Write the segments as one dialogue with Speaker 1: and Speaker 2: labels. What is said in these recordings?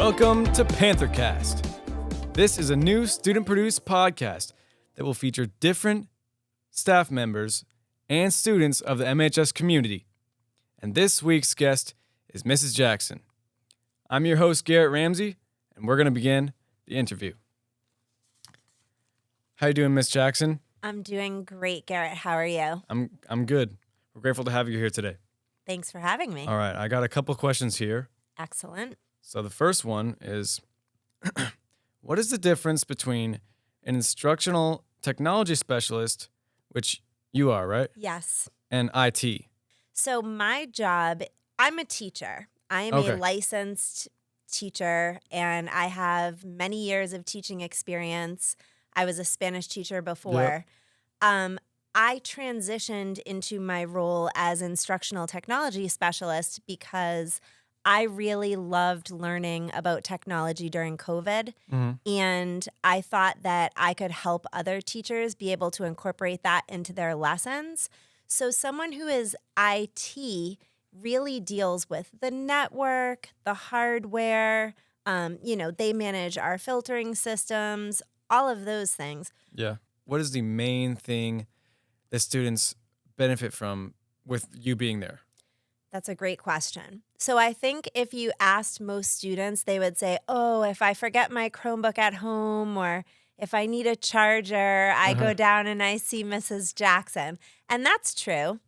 Speaker 1: Welcome to PantherCast. This is a new student-produced podcast that will feature different staff members and students of the MHS community. And this week's guest is Mrs. Jackson. I'm your host, Garrett Ramsey, and we're going to begin the interview. How you doing, Miss Jackson?
Speaker 2: I'm doing great, Garrett. How are you?
Speaker 1: I'm good. We're grateful to have you here today.
Speaker 2: Thanks for having me.
Speaker 1: All right, I got a couple questions here.
Speaker 2: Excellent.
Speaker 1: So the first one is, what is the difference between an instructional technology specialist, which you are, right?
Speaker 2: Yes.
Speaker 1: And IT?
Speaker 2: So my job, I'm a teacher. I am
Speaker 1: Okay.
Speaker 2: a licensed teacher, and I have many years of teaching experience. I was a Spanish teacher before. I transitioned into my role as instructional technology specialist because I really loved learning about technology during COVID. And I thought that I could help other teachers be able to incorporate that into their lessons. So someone who is IT really deals with the network, the hardware, they manage our filtering systems, all of those things.
Speaker 1: Yeah. What is the main thing that students benefit from with you being there?
Speaker 2: That's a great question. So I think if you asked most students, they would say, oh, if I forget my Chromebook at home or if I need a charger, I go down and I see Mrs. Jackson. And that's true.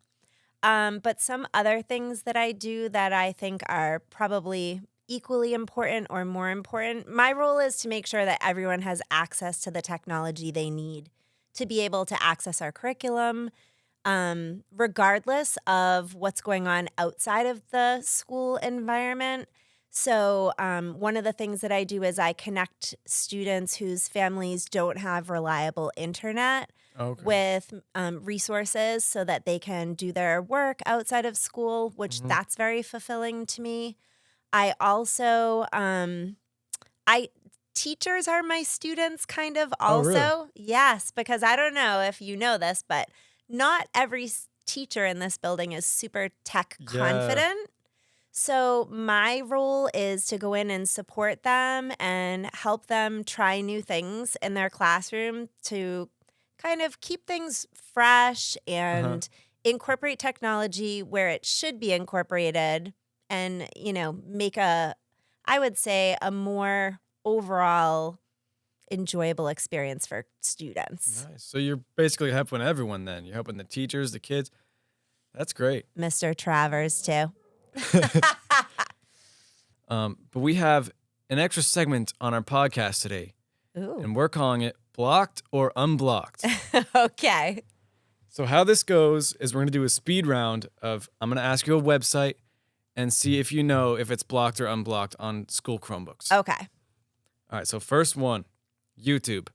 Speaker 2: But some other things that I do that I think are probably equally important or more important, my role is to make sure that everyone has access to the technology they need to be able to access our curriculum, regardless of what's going on outside of the school environment. So one of the things that I do is I connect students whose families don't have reliable internet with resources so that they can do their work outside of school, which that's very fulfilling to me. I also, teachers are my students kind of also.
Speaker 1: Oh, really?
Speaker 2: Yes, because I don't know if you know this, but not every teacher in this building is super tech confident. So my role is to go in and support them and help them try new things in their classroom to kind of keep things fresh and incorporate technology where it should be incorporated and, make I would say, a more overall enjoyable experience for students.
Speaker 1: Nice. So you're basically helping everyone then. You're helping the teachers, the kids. That's great.
Speaker 2: Mr. Travers, too.
Speaker 1: But we have an extra segment on our podcast today,
Speaker 2: Ooh.
Speaker 1: and we're calling it Blocked or Unblocked.
Speaker 2: Okay.
Speaker 1: So how this goes is we're going to do a speed round of I'm going to ask you a website and see if you know if it's blocked or unblocked on school Chromebooks.
Speaker 2: Okay.
Speaker 1: All right, so first one, YouTube.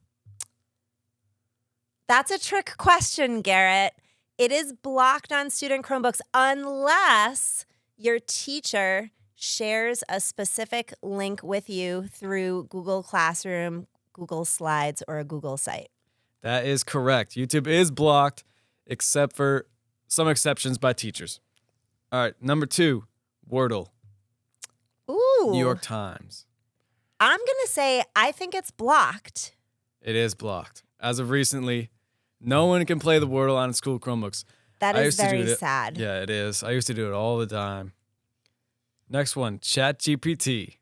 Speaker 2: That's a trick question, Garrett. It is blocked on student Chromebooks unless your teacher shares a specific link with you through Google Classroom, Google Slides, or a Google site.
Speaker 1: That is correct. YouTube is blocked, except for some exceptions by teachers. All right, number 2, Wordle.
Speaker 2: Ooh.
Speaker 1: New York Times.
Speaker 2: I'm going to say I think it's blocked.
Speaker 1: It is blocked. As of recently, no one can play the Wordle on school Chromebooks.
Speaker 2: That
Speaker 1: I
Speaker 2: is
Speaker 1: used to do
Speaker 2: very
Speaker 1: it.
Speaker 2: sad.
Speaker 1: Yeah, it is. I used to do it all the time. Next one, ChatGPT.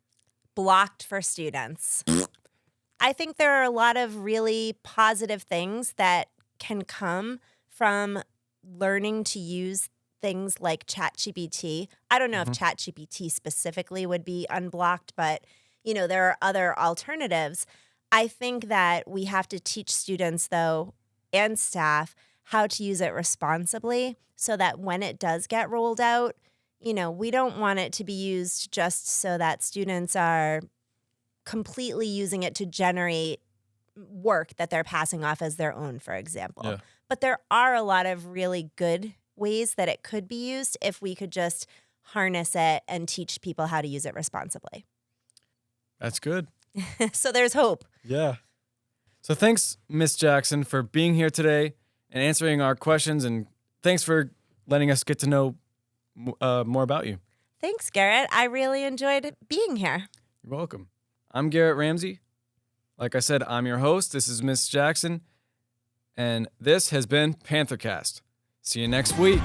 Speaker 2: Blocked for students. I think there are a lot of really positive things that can come from learning to use things like ChatGPT. I don't know if ChatGPT specifically would be unblocked, but there are other alternatives. I think that we have to teach students, though, and staff how to use it responsibly so that when it does get rolled out, we don't want it to be used just so that students are completely using it to generate work that they're passing off as their own, for example.
Speaker 1: Yeah.
Speaker 2: But there are a lot of really good ways that it could be used if we could just harness it and teach people how to use it responsibly.
Speaker 1: That's good.
Speaker 2: So there's hope.
Speaker 1: Yeah. So thanks, Miss Jackson, for being here today and answering our questions, and thanks for letting us get to know more about you.
Speaker 2: Thanks, Garrett. I really enjoyed being here.
Speaker 1: You're welcome. I'm Garrett Ramsey. Like I said, I'm your host. This is Miss Jackson. And this has been PantherCast. See you next week.